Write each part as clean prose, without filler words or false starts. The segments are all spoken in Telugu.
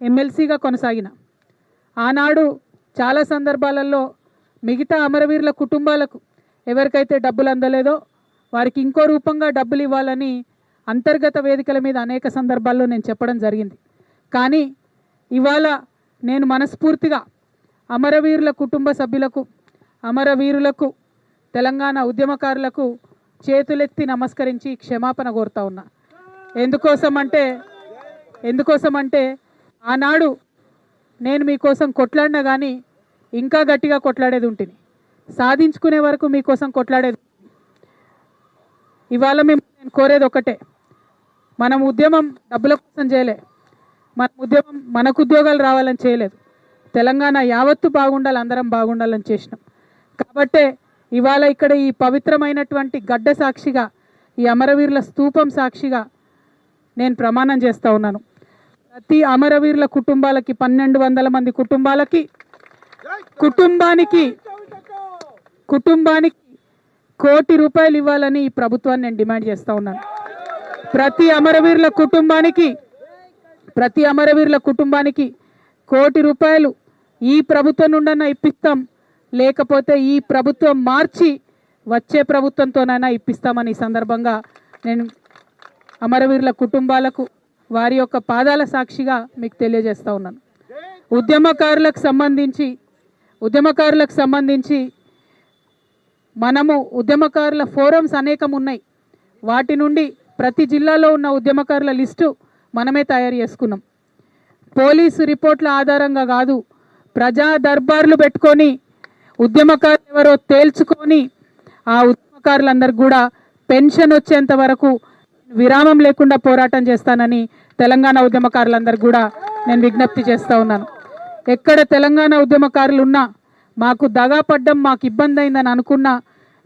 ఎమ్మెల్సీగా కొనసాగిన. ఆనాడు చాలా సందర్భాలలో మిగతా అమరవీరుల కుటుంబాలకు ఎవరికైతే డబ్బులు అందలేదో వారికి ఇంకో రూపంగా డబ్బులు ఇవ్వాలని అంతర్గత వేదికల మీద అనేక సందర్భాల్లో నేను చెప్పడం జరిగింది. కానీ ఇవాళ నేను మనస్ఫూర్తిగా అమరవీరుల కుటుంబ సభ్యులకు, అమరవీరులకు, తెలంగాణ ఉద్యమకారులకు చేతులెత్తి నమస్కరించి క్షమాపణ కోరుతా ఉన్నా. ఎందుకోసమంటే ఆనాడు నేను మీకోసం కొట్లాడినా కానీ ఇంకా గట్టిగా కొట్లాడేది ఉంటుంది, సాధించుకునే వరకు మీకోసం కొట్లాడేది. ఇవాళ నేను కోరేది ఒకటే, మనం ఉద్యమం డబ్బుల కోసం చేయలే, మన ఉద్యమం మనకు ఉద్యోగాలు రావాలని చేయలేదు, తెలంగాణ యావత్తు బాగుండాలి, అందరం బాగుండాలని చేసినాం. కాబట్టే ఇవాళ ఇక్కడ ఈ పవిత్రమైనటువంటి గడ్డ సాక్షిగా, ఈ అమరవీరుల స్తూపం సాక్షిగా నేను ప్రమాణం చేస్తూ ఉన్నాను. ప్రతి అమరవీరుల కుటుంబాలకి 1200 మంది కుటుంబానికి ₹1 కోటి ఇవ్వాలని ఈ ప్రభుత్వాన్ని నేను డిమాండ్ చేస్తూ ఉన్నాను. ప్రతి అమరవీరుల కుటుంబానికి ₹1 ఈ ప్రభుత్వం నుండన్నా ఇప్పిస్తాం, లేకపోతే ఈ ప్రభుత్వం మార్చి వచ్చే ప్రభుత్వంతోనైనా ఇప్పిస్తామని ఈ సందర్భంగా నేను అమరవీరుల కుటుంబాలకు వారి యొక్క పాదాల సాక్షిగా మీకు తెలియజేస్తూ ఉన్నాను. ఉద్యమకారులకు సంబంధించి మనము ఉద్యమకారుల ఫోరమ్స్ అనేకం ఉన్నాయి. వాటి నుండి ప్రతి జిల్లాలో ఉన్న ఉద్యమకారుల లిస్టు మనమే తయారు చేసుకున్నాం. పోలీసు రిపోర్ట్ల ఆధారంగా కాదు, ప్రజా దర్బార్లు పెట్టుకొని ఉద్యమకారులు ఎవరో తేల్చుకొని ఆ ఉద్యమకారులందరికీ కూడా పెన్షన్ వచ్చేంత వరకు విరామం లేకుండా పోరాటం చేస్తానని తెలంగాణ ఉద్యమకారులందరికీ కూడా నేను విజ్ఞప్తి చేస్తూ ఉన్నాను. ఎక్కడ తెలంగాణ ఉద్యమకారులు ఉన్నా మాకు దగా పడ్డం, మాకు ఇబ్బంది అయిందని అనుకున్నా,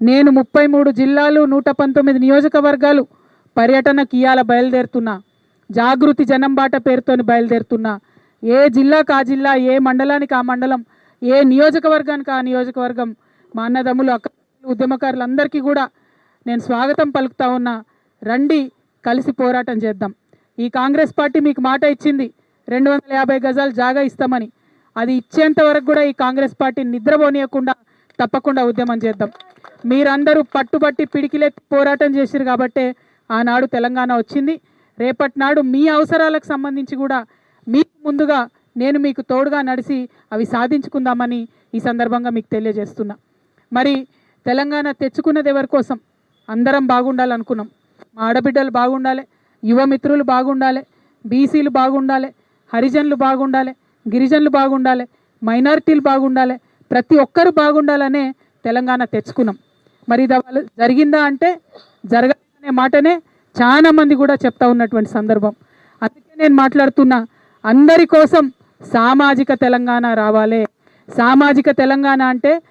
నేను 33 జిల్లాలు 119 నియోజకవర్గాలు పర్యటనకి ఇవాళ బయలుదేరుతున్నా. జాగృతి జనం బాట పేరుతోని బయలుదేరుతున్నా. ఏ జిల్లాకు ఆ జిల్లా, ఏ మండలానికి ఆ మండలం, ఏ నియోజకవర్గానికి ఆ నియోజకవర్గం మా అన్నదమ్ములు అక్క ఉద్యమకారులందరికీ కూడా నేను స్వాగతం పలుకుతా ఉన్నా. రండి, కలిసి పోరాటం చేద్దాం. ఈ కాంగ్రెస్ పార్టీ మీకు మాట ఇచ్చింది 250 గజాలు జాగా ఇస్తామని. అది ఇచ్చేంత వరకు కూడా ఈ కాంగ్రెస్ పార్టీ నిద్రపోనీయకుండా తప్పకుండా ఉద్యమం చేద్దాం. మీరందరూ పట్టుబట్టి పిడికిలెత్తి పోరాటం చేసిరు కాబట్టే ఆనాడు తెలంగాణ వచ్చింది. రేపటి నాడు మీ అవసరాలకు సంబంధించి కూడా మీకు ముందుగా నేను మీకు తోడుగా నడిచి అవి సాధించుకుందామని ఈ సందర్భంగా మీకు తెలియజేస్తున్నా. మరి తెలంగాణ తెచ్చుకున్నది ఎవరి కోసం? అందరం బాగుండాలనుకున్నాం. మా ఆడబిడ్డలు బాగుండాలి, యువమిత్రులు బాగుండాలి, బీసీలు బాగుండాలి, హరిజనులు బాగుండాలి, గిరిజనులు బాగుండాలి, మైనారిటీలు బాగుండాలి, ప్రతి ఒక్కరు బాగుండాలనే తెలంగాణ తెచ్చుకున్నాం. మరి ఇది జరిగిందా అంటే జరగాలనే మాటనే చాలా మంది కూడా చెప్తా ఉన్నటువంటి సందర్భం. అందుకే నేను మాట్లాడుతున్నా, అందరి కోసం సామాజిక తెలంగాణ రావాలి. సామాజిక తెలంగాణ అంటే